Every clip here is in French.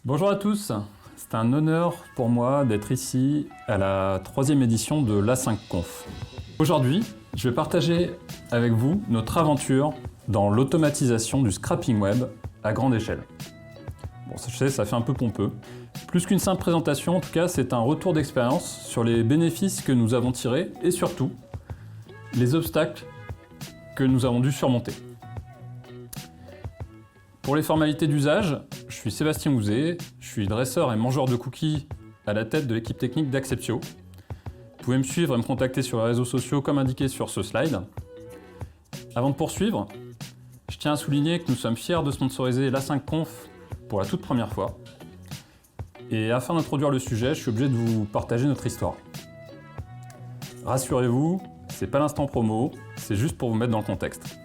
Bonjour à tous, c'est un honneur pour moi d'être ici à la 3e édition de l'A5Conf. Aujourd'hui, je vais partager avec vous notre aventure dans l'automatisation du scrapping web à grande échelle. Bon, je sais, ça fait un peu pompeux. Plus qu'une simple présentation, en tout cas, c'est un retour d'expérience sur les bénéfices que nous avons tirés et surtout, les obstacles que nous avons dû surmonter. Pour les formalités d'usage, je suis Sébastien Houzé, je suis dresseur et mangeur de cookies à la tête de l'équipe technique d'Acceptio. Vous pouvez me suivre et me contacter sur les réseaux sociaux comme indiqué sur ce slide. Avant de poursuivre, je tiens à souligner que nous sommes fiers de sponsoriser l'A5Conf pour la toute première fois. Et afin d'introduire le sujet, je suis obligé de vous partager notre histoire. Rassurez-vous, c'est pas l'instant promo, c'est juste pour vous mettre dans le contexte.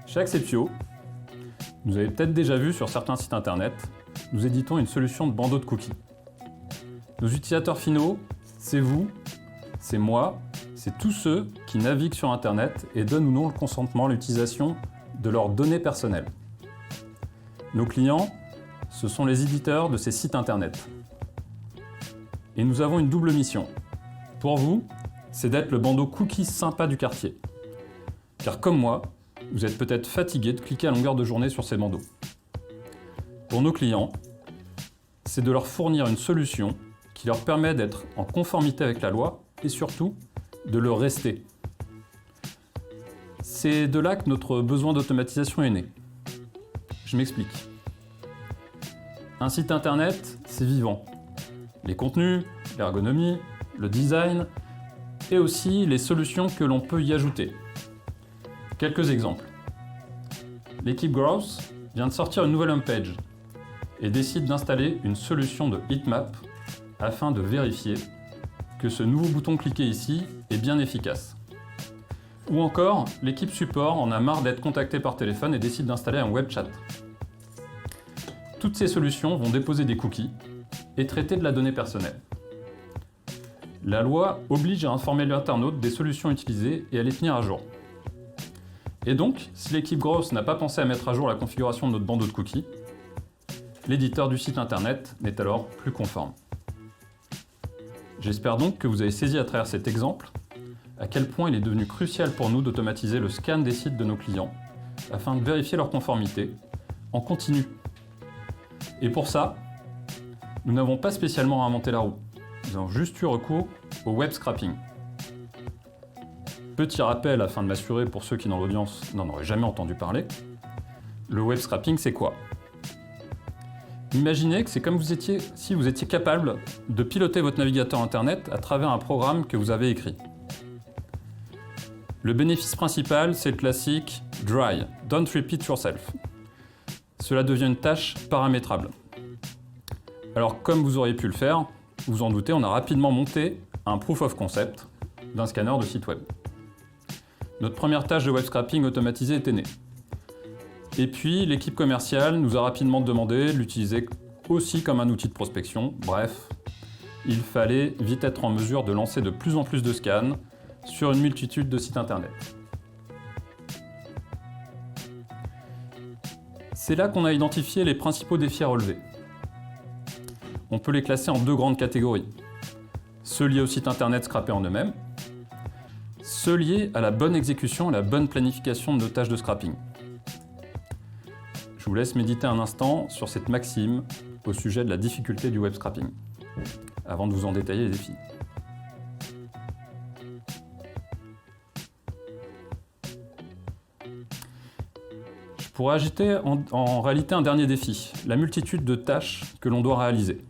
Chez Acceptio, vous avez peut-être déjà vu sur certains sites internet, nous éditons une solution de bandeau de cookies. Nos utilisateurs finaux, c'est vous, c'est moi, c'est tous ceux qui naviguent sur internet et donnent ou non le consentement à l'utilisation de leurs données personnelles. Nos clients, ce sont les éditeurs de ces sites internet. Et nous avons une double mission. Pour vous, c'est d'être le bandeau cookies sympa du quartier. Car comme moi, vous êtes peut-être fatigué de cliquer à longueur de journée sur ces bandeaux. Pour nos clients, c'est de leur fournir une solution qui leur permet d'être en conformité avec la loi et surtout de le rester. C'est de là que notre besoin d'automatisation est né. Je m'explique. Un site internet, c'est vivant. Les contenus, l'ergonomie, le design et aussi les solutions que l'on peut y ajouter. Quelques exemples. L'équipe Growth vient de sortir une nouvelle homepage et décide d'installer une solution de heatmap afin de vérifier que ce nouveau bouton cliqué ici est bien efficace. Ou encore, l'équipe support en a marre d'être contactée par téléphone et décide d'installer un web chat. Toutes ces solutions vont déposer des cookies et traiter de la donnée personnelle. La loi oblige à informer l'internaute des solutions utilisées et à les tenir à jour. Et donc, si l'équipe Growth n'a pas pensé à mettre à jour la configuration de notre bandeau de cookies, l'éditeur du site internet n'est alors plus conforme. J'espère donc que vous avez saisi à travers cet exemple à quel point il est devenu crucial pour nous d'automatiser le scan des sites de nos clients afin de vérifier leur conformité en continu. Et pour ça, nous n'avons pas spécialement inventé la roue. Nous avons juste eu recours au web scrapping. Petit rappel afin de m'assurer pour ceux qui dans l'audience n'en auraient jamais entendu parler. Le web scrapping, c'est quoi? Imaginez que c'est comme si vous étiez capable de piloter votre navigateur internet à travers un programme que vous avez écrit. Le bénéfice principal, c'est le classique dry, don't repeat yourself. Cela devient une tâche paramétrable. Alors comme vous auriez pu le faire, vous en doutez, on a rapidement monté un proof of concept d'un scanner de site web. Notre première tâche de web scrapping automatisée était née. Et puis, l'équipe commerciale nous a rapidement demandé de l'utiliser aussi comme un outil de prospection. Bref, il fallait vite être en mesure de lancer de plus en plus de scans sur une multitude de sites internet. C'est là qu'on a identifié les principaux défis à relever. On peut les classer en deux grandes catégories. Ceux liés aux sites internet scrappés en eux-mêmes, ceux liés à la bonne exécution et la bonne planification de nos tâches de scrapping. Je vous laisse méditer un instant sur cette maxime au sujet de la difficulté du web scrapping, avant de vous en détailler les défis. Je pourrais ajouter en réalité un dernier défi, la multitude de tâches que l'on doit réaliser.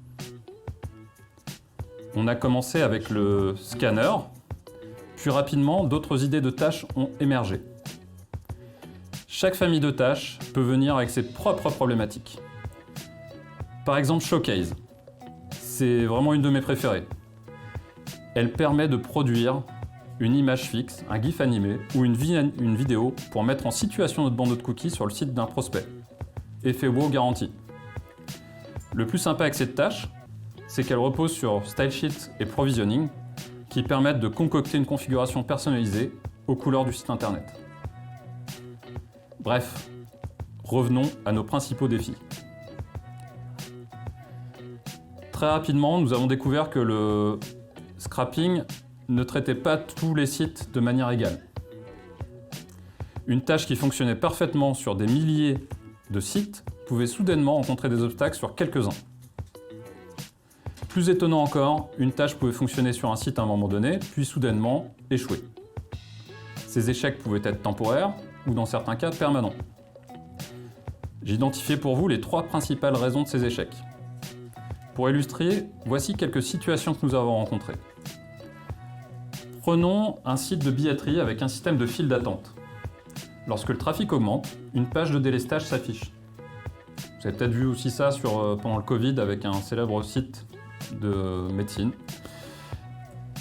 On a commencé avec le scanner, puis rapidement, d'autres idées de tâches ont émergé. Chaque famille de tâches peut venir avec ses propres problématiques. Par exemple, Showcase. C'est vraiment une de mes préférées. Elle permet de produire une image fixe, un GIF animé ou une vidéo pour mettre en situation notre bandeau de cookies sur le site d'un prospect. Effet wow garanti. Le plus sympa avec cette tâche, c'est qu'elle repose sur StyleSheet et Provisioning, qui permettent de concocter une configuration personnalisée aux couleurs du site internet. Bref, revenons à nos principaux défis. Très rapidement, nous avons découvert que le scrapping ne traitait pas tous les sites de manière égale. Une tâche qui fonctionnait parfaitement sur des milliers de sites pouvait soudainement rencontrer des obstacles sur quelques-uns. Plus étonnant encore, une tâche pouvait fonctionner sur un site à un moment donné, puis soudainement échouer. Ces échecs pouvaient être temporaires ou dans certains cas permanents. J'ai identifié pour vous les 3 principales raisons de ces échecs. Pour illustrer, voici quelques situations que nous avons rencontrées. Prenons un site de billetterie avec un système de file d'attente. Lorsque le trafic augmente, une page de délestage s'affiche. Vous avez peut-être vu aussi ça pendant le Covid avec un célèbre site de médecine.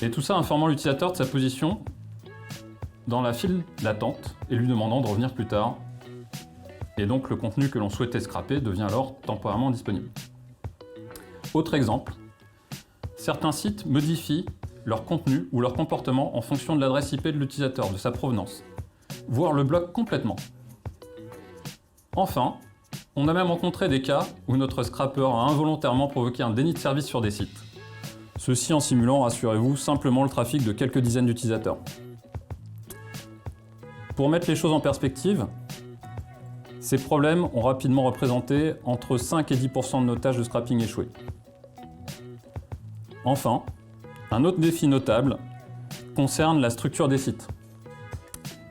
Et tout ça informant l'utilisateur de sa position dans la file d'attente et lui demandant de revenir plus tard. Et donc le contenu que l'on souhaitait scraper devient alors temporairement disponible. Autre exemple, certains sites modifient leur contenu ou leur comportement en fonction de l'adresse IP de l'utilisateur, de sa provenance, voire le bloquent complètement. Enfin, on a même rencontré des cas où notre scrapper a involontairement provoqué un déni de service sur des sites. Ceci en simulant, rassurez-vous, simplement le trafic de quelques dizaines d'utilisateurs. Pour mettre les choses en perspective, ces problèmes ont rapidement représenté entre 5 et 10% de nos tâches de scrapping échouées. Enfin, un autre défi notable concerne la structure des sites.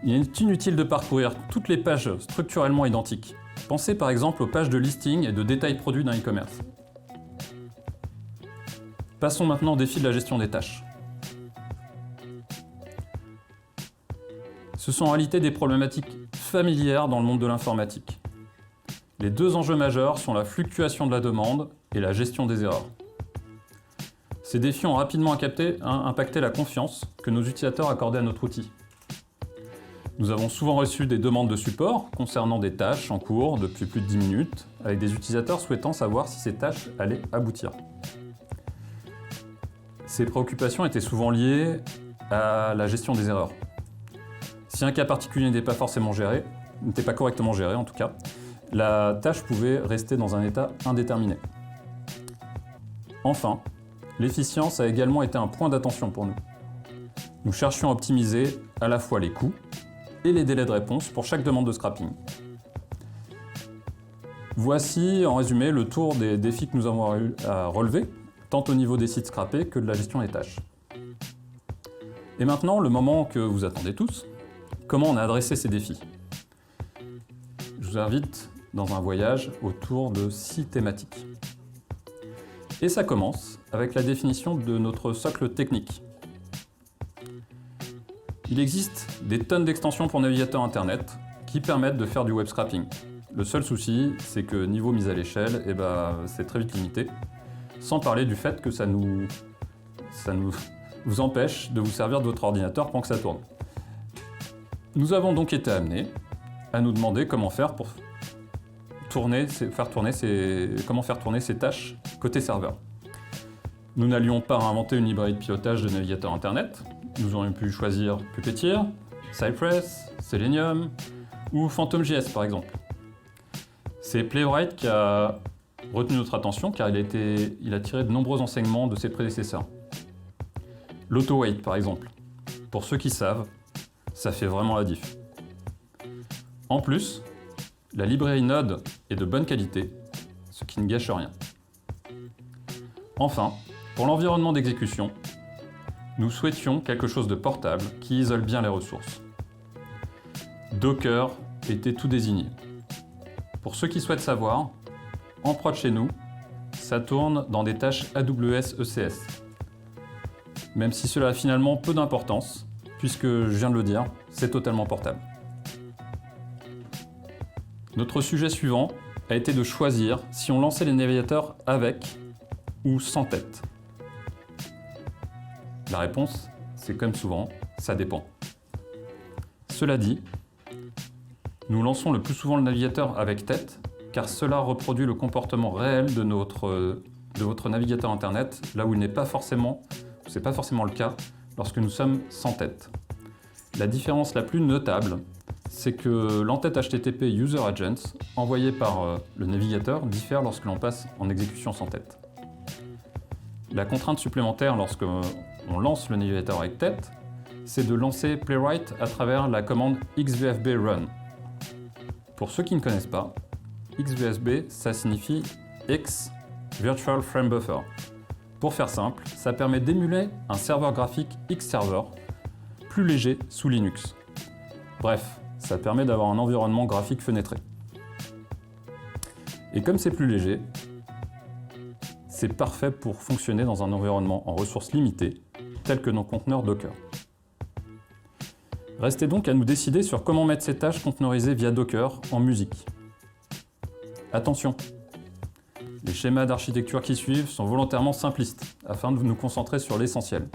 Il est inutile de parcourir toutes les pages structurellement identiques. Pensez par exemple aux pages de listing et de détails produits d'un e-commerce. Passons maintenant au défi de la gestion des tâches. Ce sont en réalité des problématiques familières dans le monde de l'informatique. Les 2 enjeux majeurs sont la fluctuation de la demande et la gestion des erreurs. Ces défis ont rapidement impacté la confiance que nos utilisateurs accordaient à notre outil. Nous avons souvent reçu des demandes de support concernant des tâches en cours depuis plus de 10 minutes, avec des utilisateurs souhaitant savoir si ces tâches allaient aboutir. Ces préoccupations étaient souvent liées à la gestion des erreurs. Si un cas particulier n'était pas correctement géré en tout cas, la tâche pouvait rester dans un état indéterminé. Enfin, l'efficience a également été un point d'attention pour nous. Nous cherchions à optimiser à la fois les coûts et les délais de réponse pour chaque demande de scrapping. Voici en résumé le tour des défis que nous avons eu à relever, tant au niveau des sites scrappés que de la gestion des tâches. Et maintenant, le moment que vous attendez tous, comment on a adressé ces défis? Je vous invite dans un voyage autour de 6 thématiques. Et ça commence avec la définition de notre socle technique. Il existe des tonnes d'extensions pour navigateur internet qui permettent de faire du web scrapping. Le seul souci, c'est que niveau mise à l'échelle, c'est très vite limité. Sans parler du fait que ça vous empêche de vous servir de votre ordinateur pendant que ça tourne. Nous avons donc été amenés à nous demander comment faire comment faire tourner ces tâches côté serveur. Nous n'allions pas inventer une librairie de pilotage de navigateur internet. Nous aurions pu choisir Puppeteer, Cypress, Selenium ou PhantomJS par exemple. C'est Playwright qui a retenu notre attention car il a tiré de nombreux enseignements de ses prédécesseurs. L'AutoWait par exemple. Pour ceux qui savent, ça fait vraiment la diff. En plus, la librairie Node est de bonne qualité, ce qui ne gâche rien. Enfin, pour l'environnement d'exécution, nous souhaitions quelque chose de portable qui isole bien les ressources. Docker était tout désigné. Pour ceux qui souhaitent savoir, en prod chez nous, ça tourne dans des tâches AWS ECS. Même si cela a finalement peu d'importance, puisque je viens de le dire, c'est totalement portable. Notre sujet suivant a été de choisir si on lançait les navigateurs avec ou sans tête. La réponse, c'est comme souvent, ça dépend. Cela dit, nous lançons le plus souvent le navigateur avec tête, car cela reproduit le comportement réel de votre navigateur internet, là où c'est pas forcément le cas lorsque nous sommes sans tête. La différence la plus notable, c'est que l'entête HTTP User Agents envoyée par le navigateur diffère lorsque l'on passe en exécution sans tête. La contrainte supplémentaire lorsqu'on lance le navigateur avec tête, c'est de lancer Playwright à travers la commande xvfb run. Pour ceux qui ne connaissent pas, xvfb, ça signifie X Virtual Frame Buffer. Pour faire simple, ça permet d'émuler un serveur graphique Xserver plus léger sous Linux. Bref, ça permet d'avoir un environnement graphique fenêtré. Et comme c'est plus léger, c'est parfait pour fonctionner dans un environnement en ressources limitées, tel que nos conteneurs Docker. Restait donc à nous décider sur comment mettre ces tâches conteneurisées via Docker en musique. Attention, les schémas d'architecture qui suivent sont volontairement simplistes, afin de nous concentrer sur l'essentiel.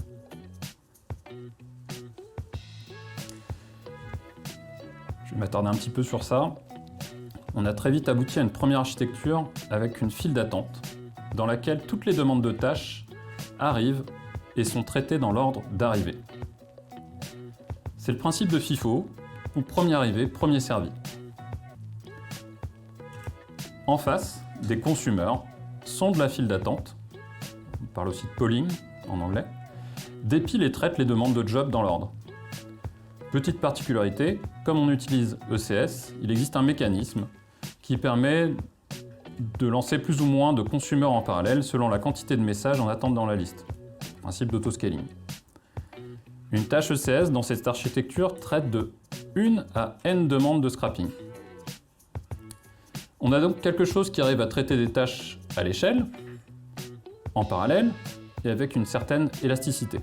Je vais m'attarder un petit peu sur ça. On a très vite abouti à une première architecture avec une file d'attente, dans laquelle toutes les demandes de tâches arrivent et sont traitées dans l'ordre d'arrivée. C'est le principe de FIFO, ou premier arrivé, premier servi. En face, des consumers sont de la file d'attente, on parle aussi de polling en anglais, dépilent et traitent les demandes de job dans l'ordre. Petite particularité, comme on utilise ECS, il existe un mécanisme qui permet de lancer plus ou moins de consumers en parallèle selon la quantité de messages en attente dans la liste. Principe d'autoscaling. Une tâche ECS dans cette architecture traite de 1 à n demandes de scrapping. On a donc quelque chose qui arrive à traiter des tâches à l'échelle, en parallèle, et avec une certaine élasticité.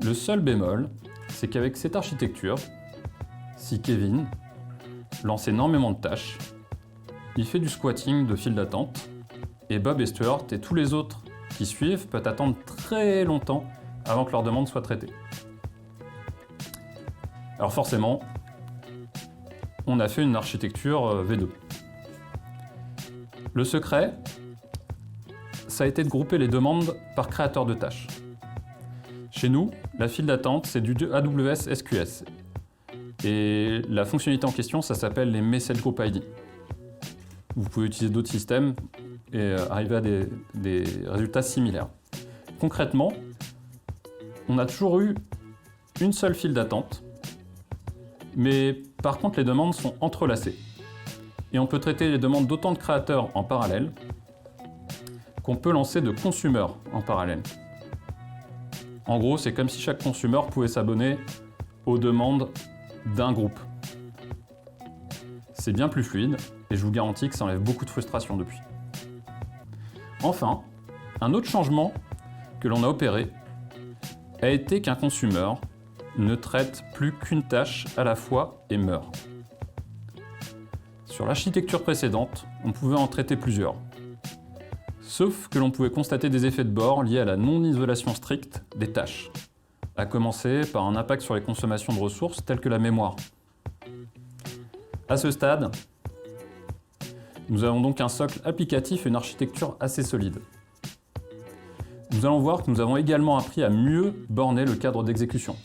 Le seul bémol, c'est qu'avec cette architecture, si Kevin lance énormément de tâches, il fait du squatting de file d'attente, et Bob et Stuart et tous les autres qui suivent peuvent attendre très longtemps avant que leur demande soit traitée. Alors forcément, on a fait une architecture V2. Le secret, ça a été de grouper les demandes par créateur de tâches. Chez nous, la file d'attente, c'est du AWS SQS. Et la fonctionnalité en question, ça s'appelle les Message Group ID. Vous pouvez utiliser d'autres systèmes et arriver à des résultats similaires. Concrètement, on a toujours eu une seule file d'attente, mais par contre les demandes sont entrelacées. Et on peut traiter les demandes d'autant de créateurs en parallèle qu'on peut lancer de consumers en parallèle. En gros, c'est comme si chaque consumer pouvait s'abonner aux demandes d'un groupe. C'est bien plus fluide, et je vous garantis que ça enlève beaucoup de frustration depuis. Enfin, un autre changement que l'on a opéré a été qu'un consumer ne traite plus qu'une tâche à la fois et meurt. Sur l'architecture précédente, on pouvait en traiter plusieurs. Sauf que l'on pouvait constater des effets de bord liés à la non-isolation stricte des tâches, à commencer par un impact sur les consommations de ressources telles que la mémoire. À ce stade, nous avons donc un socle applicatif et une architecture assez solide. Nous allons voir que nous avons également appris à mieux borner le cadre d'exécution.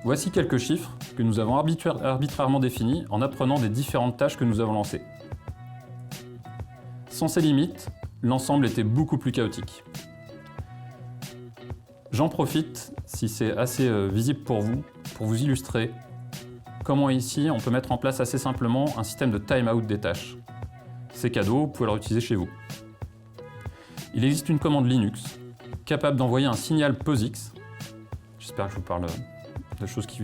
Voici quelques chiffres que nous avons arbitrairement définis en apprenant des différentes tâches que nous avons lancées. Sans ces limites, l'ensemble était beaucoup plus chaotique. J'en profite, si c'est assez visible pour vous illustrer comment ici on peut mettre en place assez simplement un système de time-out des tâches. C'est cadeau, vous pouvez le réutiliser chez vous. Il existe une commande Linux capable d'envoyer un signal POSIX, j'espère que je vous parle de choses que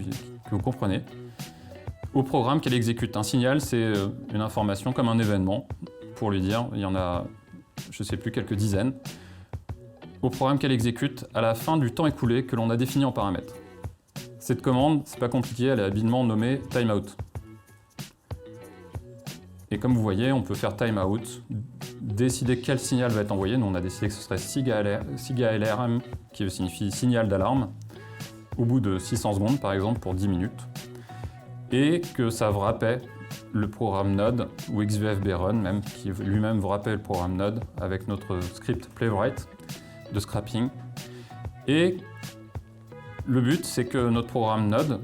vous comprenez, au programme qu'elle exécute. Un signal, c'est une information comme un événement, pour lui dire, il y en a, je ne sais plus, quelques dizaines, au programme qu'elle exécute à la fin du temps écoulé que l'on a défini en paramètres. Cette commande, c'est pas compliqué, elle est habilement nommée timeout. Et comme vous voyez, on peut faire timeout, décider quel signal va être envoyé. Nous, on a décidé que ce serait SIGA-LRM, qui signifie signal d'alarme, au bout de 600 secondes, par exemple, pour 10 minutes. Et que ça vous rappelle le programme Node, ou xvfb run, même, qui lui-même vous rappelle le programme Node, avec notre script Playwright de scrapping. Et le but, c'est que notre programme Node,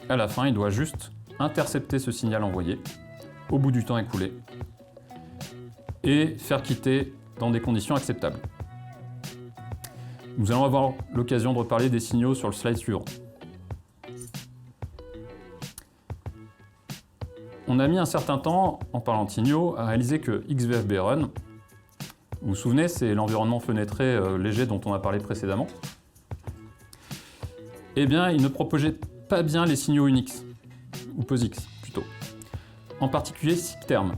à la fin, il doit juste intercepter ce signal envoyé, au bout du temps écoulé, et faire quitter dans des conditions acceptables. Nous allons avoir l'occasion de reparler des signaux sur le slide suivant. On a mis un certain temps, en parlant de signaux, à réaliser que XVFB Run, vous vous souvenez, c'est l'environnement fenêtré léger dont on a parlé précédemment, eh bien, il ne propageait pas bien les signaux Unix, ou POSIX plutôt, en particulier SIGTERM.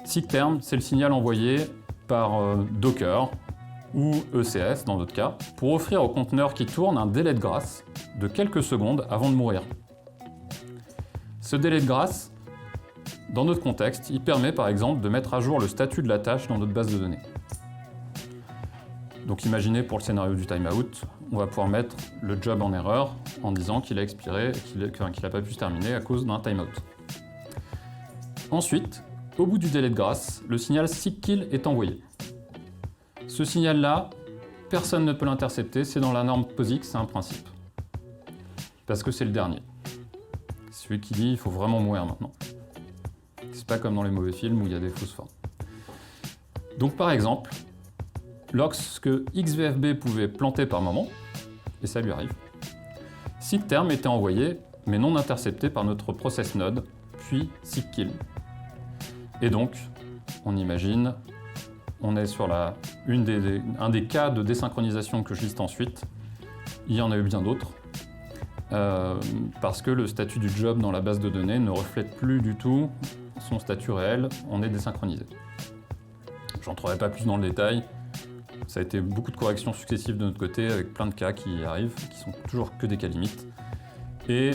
SIGTERM, c'est le signal envoyé par Docker ou ECS dans notre cas, pour offrir au conteneur qui tourne un délai de grâce de quelques secondes avant de mourir. Ce délai de grâce, dans notre contexte, il permet par exemple de mettre à jour le statut de la tâche dans notre base de données. Donc imaginez pour le scénario du timeout, on va pouvoir mettre le job en erreur en disant qu'il a expiré et qu'il n'a pas pu se terminer à cause d'un timeout. Ensuite, au bout du délai de grâce, le signal SIGKILL est envoyé. Ce signal-là, personne ne peut l'intercepter, c'est dans la norme POSIX, c'est un principe. Parce que c'est le dernier. Celui qui dit il faut vraiment mourir maintenant. C'est pas comme dans les mauvais films où il y a des fausses formes. Donc par exemple, lorsque XVFB pouvait planter par moment, et ça lui arrive, SIGTERM était envoyé, mais non intercepté par notre process node, puis SIGKILL. Et donc, on imagine, on est sur un des cas de désynchronisation que je liste ensuite. Il y en a eu bien d'autres. Parce que le statut du job dans la base de données ne reflète plus du tout son statut réel, on est désynchronisé. Je n'entrerai pas plus dans le détail, ça a été beaucoup de corrections successives de notre côté avec plein de cas qui arrivent, qui sont toujours que des cas limites, et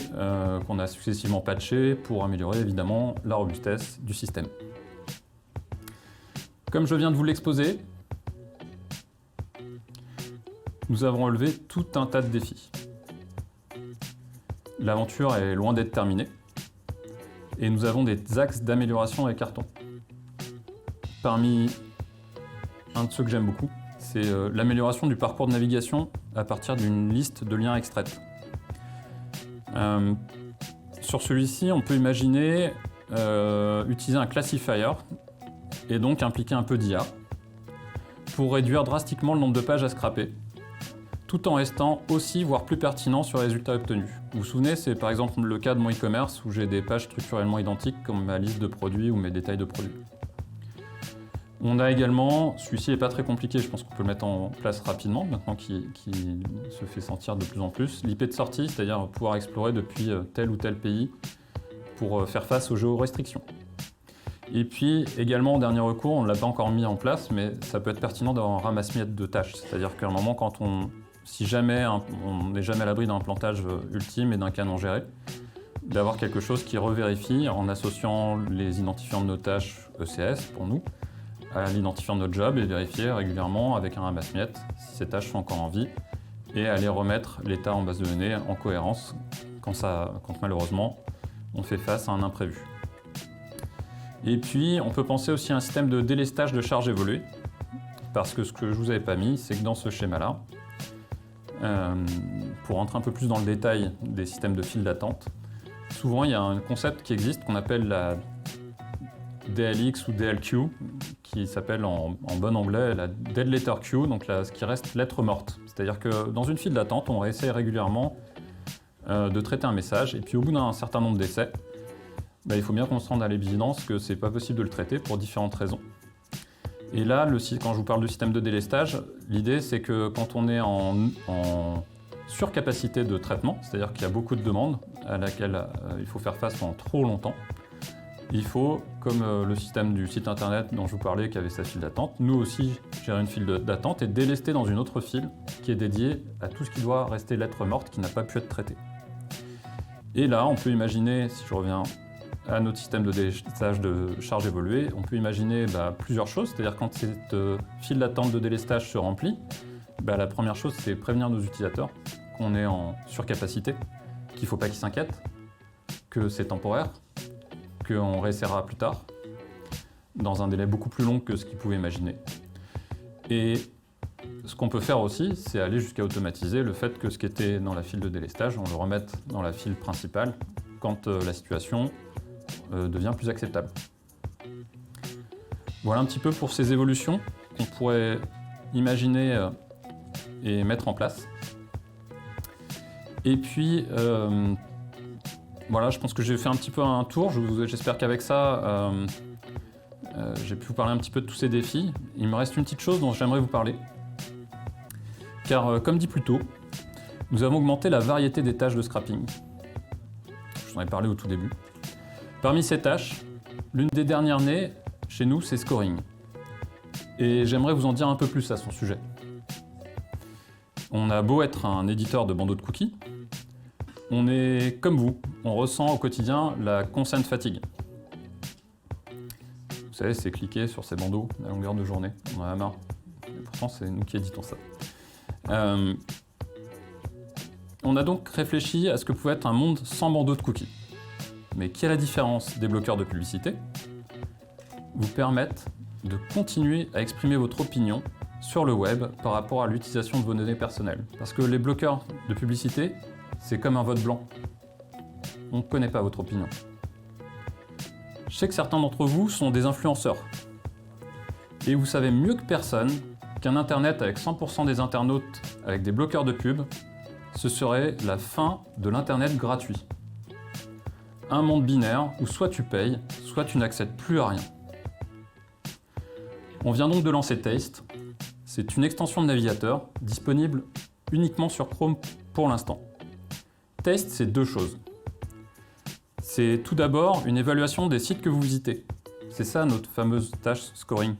qu'on a successivement patché pour améliorer évidemment la robustesse du système. Comme je viens de vous l'exposer, nous avons relevé tout un tas de défis. L'aventure est loin d'être terminée et nous avons des axes d'amélioration et cartons. Parmi un de ceux que j'aime beaucoup, c'est l'amélioration du parcours de navigation à partir d'une liste de liens extraite. Sur celui-ci, on peut imaginer utiliser un classifier et donc impliquer un peu d'IA pour réduire drastiquement le nombre de pages à scraper, tout en restant aussi, voire plus pertinent sur les résultats obtenus. Vous vous souvenez, c'est par exemple le cas de mon e-commerce où j'ai des pages structurellement identiques comme ma liste de produits ou mes détails de produits. On a également, celui-ci n'est pas très compliqué, je pense qu'on peut le mettre en place rapidement, maintenant qu'il se fait sentir de plus en plus, l'IP de sortie, c'est-à-dire pouvoir explorer depuis tel ou tel pays pour faire face aux géorestrictions. Et puis également, en dernier recours, on ne l'a pas encore mis en place, mais ça peut être pertinent d'avoir un ramasse-miettes de tâches, c'est-à-dire qu'à un moment, si jamais on n'est jamais à l'abri d'un plantage ultime et d'un canon géré, d'avoir quelque chose qui revérifie en associant les identifiants de nos tâches ECS pour nous à l'identifiant de notre job et vérifier régulièrement avec un ramasse-miettes si ces tâches sont encore en vie et aller remettre l'état en base de données en cohérence quand malheureusement on fait face à un imprévu. Et puis on peut penser aussi à un système de délestage de charge évoluée parce que ce que je vous avais pas mis, c'est que dans ce schéma-là, pour rentrer un peu plus dans le détail des systèmes de file d'attente, souvent il y a un concept qui existe qu'on appelle la DLX ou DLQ, qui s'appelle en bon anglais la Dead Letter Queue, donc ce qui reste lettre morte. C'est-à-dire que dans une file d'attente, on essaie régulièrement de traiter un message, et puis au bout d'un certain nombre d'essais, il faut bien qu'on se rende à l'évidence que c'est pas possible de le traiter pour différentes raisons. Et là, quand je vous parle du système de délestage, l'idée c'est que quand on est en surcapacité de traitement, c'est-à-dire qu'il y a beaucoup de demandes à laquelle il faut faire face pendant trop longtemps, il faut, comme le système du site internet dont je vous parlais qui avait sa file d'attente, nous aussi gérer une file d'attente et délester dans une autre file qui est dédiée à tout ce qui doit rester lettre morte qui n'a pas pu être traité. Et là, on peut imaginer, si je reviens à notre système de délestage de charge évoluée, on peut imaginer plusieurs choses, c'est-à-dire quand cette file d'attente de délestage se remplit, la première chose c'est prévenir nos utilisateurs qu'on est en surcapacité, qu'il ne faut pas qu'ils s'inquiètent, que c'est temporaire, qu'on réessayera plus tard, dans un délai beaucoup plus long que ce qu'ils pouvaient imaginer. Et ce qu'on peut faire aussi, c'est aller jusqu'à automatiser le fait que ce qui était dans la file de délestage, on le remette dans la file principale quand la situation devient plus acceptable. Voilà un petit peu pour ces évolutions qu'on pourrait imaginer et mettre en place. Et puis, voilà, je pense que j'ai fait un petit peu un tour. J'espère qu'avec ça, j'ai pu vous parler un petit peu de tous ces défis. Il me reste une petite chose dont j'aimerais vous parler. Car, comme dit plus tôt, nous avons augmenté la variété des tâches de scrapping. Je vous en ai parlé au tout début. Parmi ces tâches, l'une des dernières nées chez nous, c'est scoring. Et j'aimerais vous en dire un peu plus à son sujet. On a beau être un éditeur de bandeaux de cookies, on est comme vous, on ressent au quotidien la consent fatigue. Vous savez, c'est cliquer sur ces bandeaux à longueur de journée, on en a marre. Et pourtant, c'est nous qui éditons ça. On a donc réfléchi à ce que pouvait être un monde sans bandeaux de cookies. Mais quelle est la différence des bloqueurs de publicité ? Vous permettent de continuer à exprimer votre opinion sur le web par rapport à l'utilisation de vos données personnelles. Parce que les bloqueurs de publicité, c'est comme un vote blanc. On ne connaît pas votre opinion. Je sais que certains d'entre vous sont des influenceurs. Et vous savez mieux que personne qu'un Internet avec 100% des internautes avec des bloqueurs de pub, ce serait la fin de l'Internet gratuit. Un monde binaire où soit tu payes, soit tu n'accèdes plus à rien. On vient donc de lancer Taste. C'est une extension de navigateur disponible uniquement sur Chrome pour l'instant. Taste, c'est deux choses. C'est tout d'abord une évaluation des sites que vous visitez. C'est ça notre fameuse tâche scoring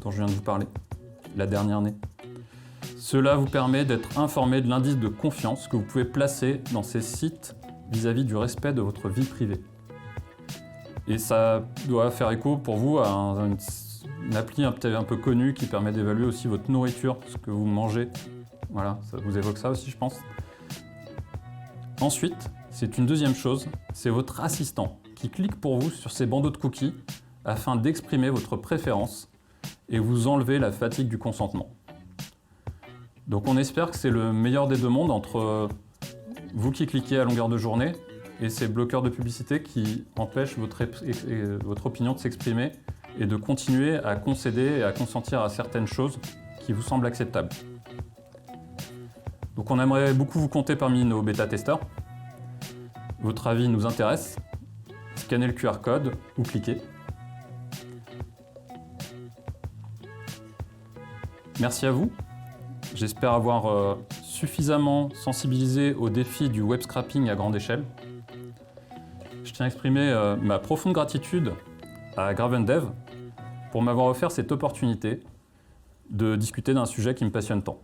dont je viens de vous parler, la dernière née. Cela vous permet d'être informé de l'indice de confiance que vous pouvez placer dans ces sites vis-à-vis du respect de votre vie privée. Et ça doit faire écho pour vous à une appli peut-être un peu connue qui permet d'évaluer aussi votre nourriture, ce que vous mangez. Voilà, ça vous évoque ça aussi, je pense. Ensuite, c'est une deuxième chose, c'est votre assistant qui clique pour vous sur ces bandeaux de cookies afin d'exprimer votre préférence et vous enlever la fatigue du consentement. Donc on espère que c'est le meilleur des deux mondes entre vous qui cliquez à longueur de journée et ces bloqueurs de publicité qui empêchent votre opinion de s'exprimer et de continuer à concéder et à consentir à certaines choses qui vous semblent acceptables. Donc on aimerait beaucoup vous compter parmi nos bêta-testeurs. Votre avis nous intéresse. Scannez le QR code ou cliquez. Merci à vous. J'espère avoir suffisamment sensibilisé aux défis du web scrapping à grande échelle. Je tiens à exprimer ma profonde gratitude à Gravendev pour m'avoir offert cette opportunité de discuter d'un sujet qui me passionne tant.